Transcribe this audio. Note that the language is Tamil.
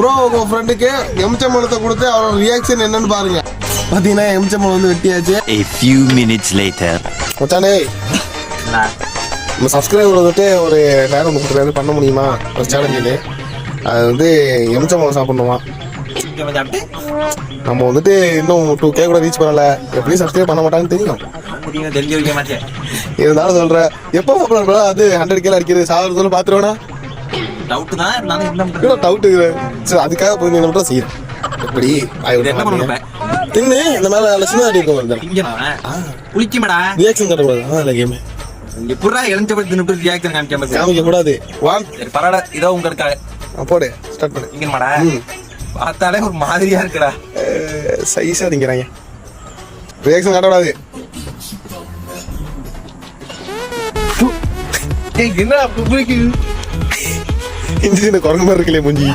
ப்ரோ உங்க ஃப்ரெண்டுக்கு எம்சம்பளத்தை கொடுத்து அவரோட ரியாக்ஷன் என்னன்னு பாருங்க. பாத்தீங்கன்னா எம்சம்பளம் வந்து வெட்டியாச்சு. A few minutes later. மச்சானே நம்ம சப்ஸ்கிரைபர் வந்துட்டு ஒரு நேரம் 30 பண்ண முடியுமா ஒரு சேலஞ்சு. அது வந்து எம்சம்பளம் சாப்பிடணுமா. நம்ம வந்துட்டு இன்னும் 2K கூட ரீச் பண்ணல. எப்படி சப்ஸ்கிரைப் பண்ண மாட்டாங்கன்னு தெரியும். இருந்தாலும் சொல்றேன் எப்போ அது 100K அடிக்கிறது சாப்பிடுறதுன்னு பாத்துருவேனா டவுட். சரி அதுக்காக போய் நீ மட்டும் செய்யறேன். எப்படி தின்னு இந்த மேல சின்ன அடி இருக்கும். ரியாக்ஷன் காட்டக்கூடாது கேம். காமிக்க கூடாது. இதோ உங்களுக்காக போடு ஸ்டார்ட் பண்ணு. இங்கமாடா பார்த்தாலே ஒரு மாதிரியா இருக்குடா. சைஸா திங்கறாங்க. ரியாக்ஷன் காட்டக்கூடாது. என்ன புடிக்கு இந்த குரங்கு மாதிரி இருக்கலே மூஞ்சி.